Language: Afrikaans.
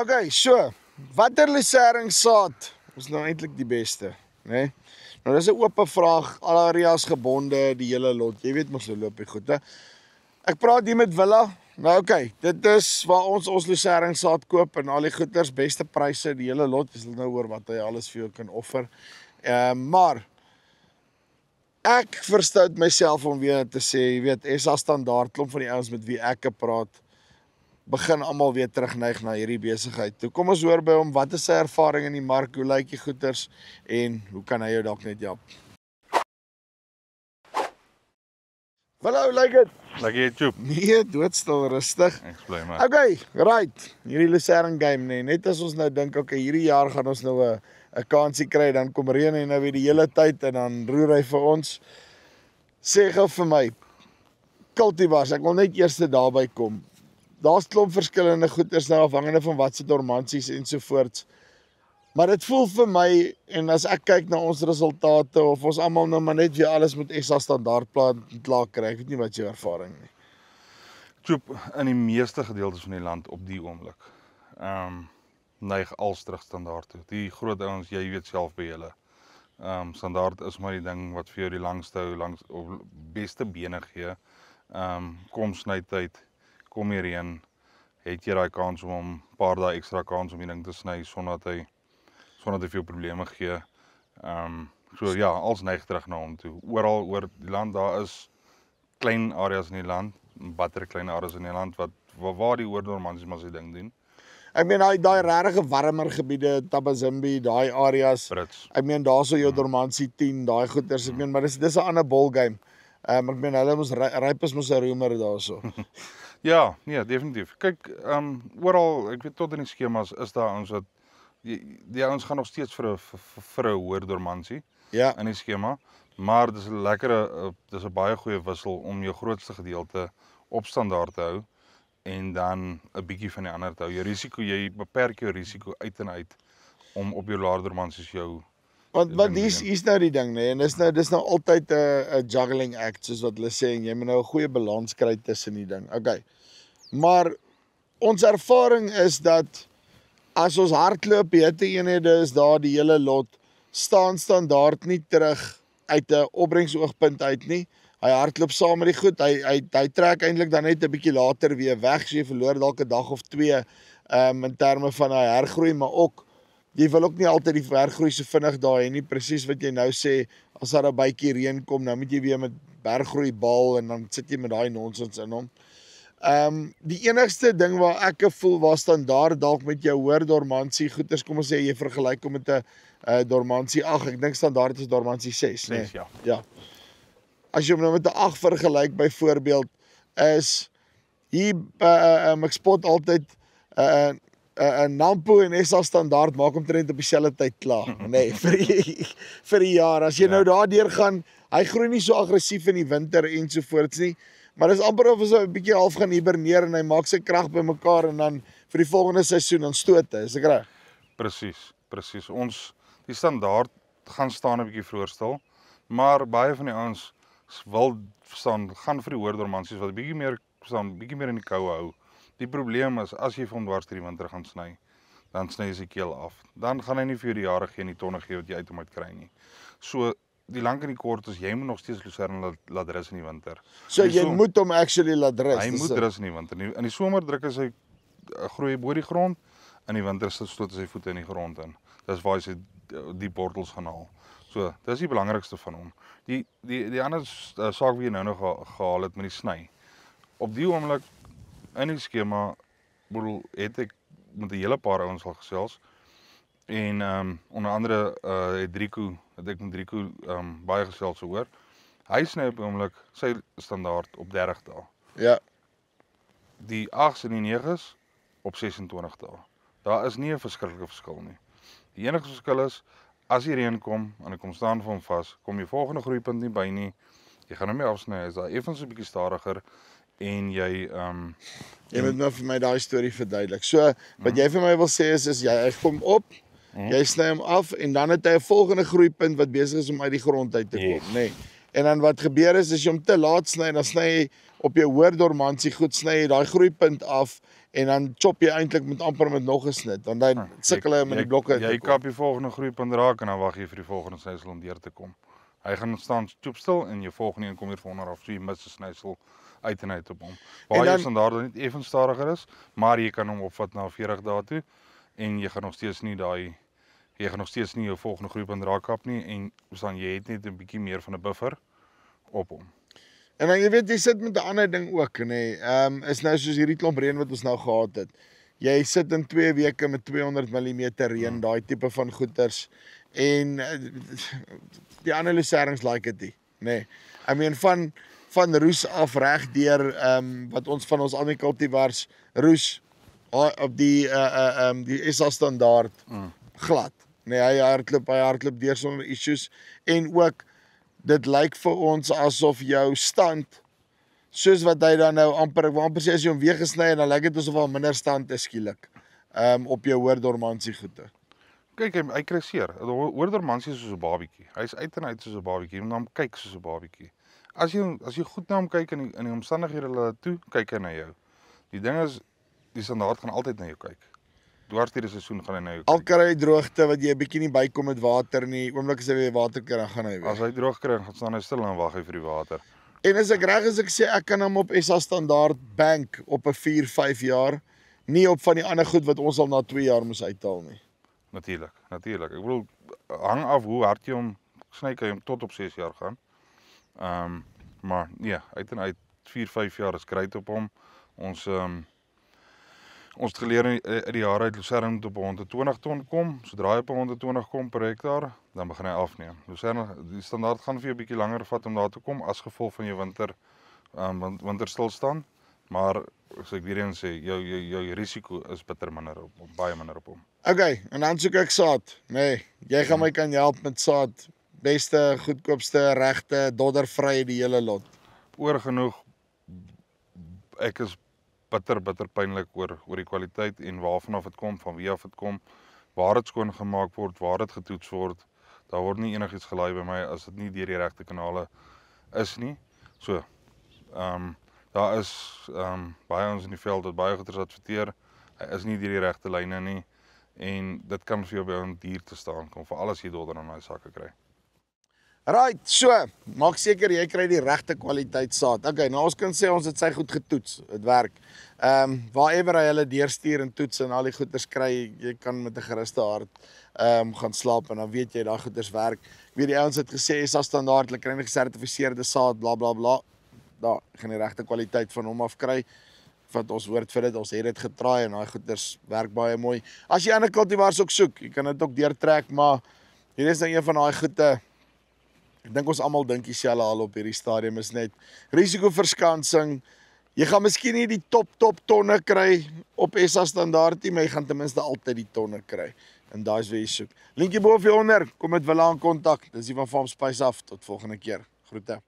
Okay, so, watter lucernsaad is nou eintlik die beste, né? Nou dis 'n oop vraag, al areas gebonde, die hele lot. Jy weet mos hoe loop die goed, hè? Ek praat hier met Villa. Nou okay, dit is waar ons lucernsaad koop en al die goeders, beste pryse, die hele lot. Jy sal nou hoor wat hy alles vir jou kan offer. Maar ek verstout myself om weer te sê, jy weet, SA Standaard, klomp van die ouens met wie ek praat, begin almal weer terugneig na hierdie besigheid. Toe kom ons hoor by hom, wat is sy ervaring in die mark, hoe lyk die goeders en hoe kan hy jou dalk net help? Hallo, hoe lyk dit? Like jy Joop. Nee, doodstil, rustig. Ek bly maar. Okay, right. Hierdie lucerne game nee, net as ons nou dink, okay, hierdie jaar gaan ons nou 'n kansie kry, dan kom reën en nou weer die hele tyd en dan roer hy vir ons. Sê gou vir my, cultivars, ek wil net eers daarby kom. Daar's klomp verskillende goeders nou afhangende van wat se dormansies ensovoorts. Maar dit voel vir my, en as ek kyk na ons resultate, of ons almal nou maar net weer alles met SA Standaard klaar kry, ek weet nie wat jou ervaring nie. Joop, in die meeste gedeeltes van die land op die oomblik, neig als terug standaard toe. Die groot ouens, jy weet self by julle. Standaard is maar die ding wat vir jou die langste of beste bene gee. Kom snytyd, kom hierheen, het jy daai kans om 'n paar dae ekstra kans om die ding te sny sonder dat hy veel probleme gee. So ja, als neig terug na hom toe. Oral oor die land, daar is klein areas in die land, batter klein areas in die land waar die oordormansies maar sy ding doen. Ek meen daai regtig warmer gebiede, Tabazimbi, daai areas. Brits. Ek meen daar sou jou dormansie 10, daai goeters. Ek meen maar dis 'n ander ballgame. Ek meen hulle mos ryp is mos 'n roemer daarso. Ja, nee, definitief. Kyk, oral, ek weet tot in die skemas is daar ouens wat die ouens gaan nog steeds vir 'n hoër dormansie Ja. in die skema, maar dis 'n lekkere dis 'n baie goeie wissel om jou grootste gedeelte op standaard te hou en dan 'n bietjie van die ander te hou. Jy beperk jou risiko uit en uit om op jou laer dormansies jou Want hier's nou die ding, nee, en dis nou altyd 'n juggling act soos wat hulle sê, en jy moet nou 'n goeie balans kry tussen die ding. Okay. Maar ons ervaring is dat as ons hardloop, hitte-eenhede is daar die hele lot, staan standaard nie terug uit 'n opbrengsoogpunt uit nie. Hy hardloop saam met die goed. Hy trek eintlik dan net 'n bietjie later weer weg, so jy verloor dalk 'n dag of 2 in terme van hy hergroei, maar ook jy wil ook nie altyd die hergroei so vinnig daar hê nie, presies wat jy nou sê, as daar 'n bytjie reën kom, nou moet jy weer met berggroei bal en dan sit jy met daai nonsens in hom. Die enigste ding waar ek voel waar standaard dalk met jou hoër dormansie goeders, kom ons sê jy vergelyk hom met 'n dormansie 8, ek dink standaard is dormansie 6, né? ja. Ja. As jy hom nou met 'n 8 vergelyk byvoorbeeld, is hier ek spot altyd 'n Nampo en SA Standaard maak omtrent op dieselfde tyd klaar, nê, vir die jaar. As jy nou daardeur gaan, hy groei nie so aggressief in die winter ensovoorts nie, maar dis amper of hy 'n bietjie half gaan hiberneer en hy maak sy krag bymekaar en dan vir die volgende seisoen dan stoot hy, is ek reg? Presies. Die standaard gaan staan 'n bietjie vroeër stil, maar baie van die ouens gaan vir die hoër dormansies wat bietjie meer in die koue hou. Die probleem is, as jy vir hom dwars deur die winter gaan sny, dan sny jy sy keel af. Dan gaan hy nie vir jou die jare gee en die tonne gee wat jy uit hom uit kry nie. So, die lank en die kort is, jy moet nog steeds lucerne laat rus in die winter. So jy moet hom actually laat rus. Hy moet rus in die winter. In die somer druk hy sy groei bo die grond, in die winter stoot hy sy voete in die grond in. Dis waar hy sy diep wortels gaan haal. So, dis die belangrikste van hom. Die ander saak wat jy nou nog gehaal het met die sny. Op die oomblik in die skema, het ek met 'n hele paar ouens al gesels en onder andere het ek met Drico baie gesels oor. Hy sny op die oomblik sy standaard op 30 dae. Ja. Die 8s en die 9s op 26 dae. Daar is nie 'n verskriklike verskil nie. Die enigste verskil is, as die reën kom en hy kom staan vir hom vas, kom jy volgende groeipunt nie by nie. Jy gaan hom nie afsny, is daar effens 'n bietjie stadiger en jy Jy moet nou vir my daai storie verduidelik. So, wat jy vir my wil sê is hy kom op, jy sny hom af en dan het hy 'n volgende groeipunt wat besig is om uit die grond uit te kom, nê. En dan wat gebeur is as jy hom te laat sny, dan sny jy op jou hoër dormansie goed, sny jy daai groeipunt af en dan chop jy eintlik met amper met nog 'n snit, want dan sukkel hy om in die blokke Jy kap die volgende groeipunt raak en dan wag jy vir die volgende snyssel om deur te kom. Hy gaan staan stoepstil en jou volgende een kom hier van onder af, so jy mis 'n snyssel uit en uit op hom. Waar jy standaard net effens stadiger is, maar jy kan hom opvat na 40 dae toe en jy gaan nog steeds nie jou volgende groeipunt raak kap nie en staan jy het net 'n bietjie meer van 'n buffer op hom. En dan jy weet jy sit met 'n ander ding ook, nê. Is nou soos hierdie klomp reën wat ons nou gehad het. Jy sit in 2 weke met 200 mm reën, daai tipe van goeters en die ander lucernings like dit nie, nê. I mean van roes af reg deur wat ons van ons ander kultivars roes op die SA standaard glad. Nee, hy hardloop deur sonder issues en ook dit lyk vir ons asof jou stand soos wat hy dan nou amper sê as jy hom weer gesny en dan lyk dit asof hy minder stand is skielik op jou hoordormansie goede. Kyk, hy kry seer. Hoordormansie is soos 'n babietjie. Hy's uit en uit soos 'n babietjie. Jy moet na hom kyk soos 'n babietjie. As jy goed na hom kyk in die omstandighede hulle toe, kyk hy na jou. Die ding is die standaard gaan altyd na jou kyk. Dwars deur die seisoen gaan hy na jou kyk. Al kry hy droogte wat jy 'n bietjie nie bykom met water nie, oomblik as hy weer water kry, dan gaan hy weer. As hy droog kry, gaan staan hy stil en wag hy vir die water. En as ek reg is ek sê ek kan hom op SA standaard bank op 'n 4-5 jaar, nie op van die ander goed wat ons al na 2 jaar moes uithaal nie. Natuurlik. Ek bedoel hang af hoe hard jy hom sny, kan jy hom tot op 6 jaar gaan. Maar nee, uit en uit 4-5 jaar is great op hom. Ons het geleer in die jare uit lucerne moet op 120 ton kom. Sodra hy op 120 kom per hektaar, dan begin hy afneem. Lucerne, die standaard gaan vir jou 'n bietjie langer vat om daar te kom as gevolg van jou winterstilstand. Maar as ek weer eens sê, jou risiko is bitter minder baie minder op hom. Okay, en dan soek ek saad, nee. Jy gaan my kan help met saad. Beste, goedkoopste, regte, doddervry die hele lot. Oorgenoeg. Ek is bitter pynlik oor die kwaliteit en waarvan af dit kom, van wie af dit kom, waar dit skoon gemaak word, waar dit getoets word. Daar word nie enigiets gelaai by my as dit nie deur die regte kanale is nie. So, daar is baie ons in die veld wat baie goeders adverteer. Hy is nie deur die regte lyne nie en dit kan vir jou by 'n duur te staan kom, veral as jy dodder in daai sakke kry. Right, so, maak seker jy kry die regte kwaliteit saad. Okay, nou ons kan sê ons het sy goed getoets, dit werk. Waarever hy hulle deurstuur en toets en al die goeders kry, jy kan met 'n geruste hart gaan slaap en dan weet jy daai goeders werk. Ek weet die ouens het gesê SA standaard, hulle kry 'n gesertifiseerde saad, bla bla bla. Daar gaan die regte kwaliteit van hom af kry. Wat ons woord vir dit, ons het dit getraai en daai goeders werk baie mooi. As jy ander kultivars ook soek, jy kan dit ook deurtrek, maar hier is nou een van daai goede. Ek dink ons almal dink dieselfde al op hierdie stadium is net risikoverskansing. Jy gaan miskien nie die top tonne kry op SA standaard nie, maar jy gaan ten minste altyd die tonne kry. En daai is wat jy soek. Linkie bo of hieronder, kom met Willa in kontak. Dis die van Farm Spice af. Tot volgende keer. Groete.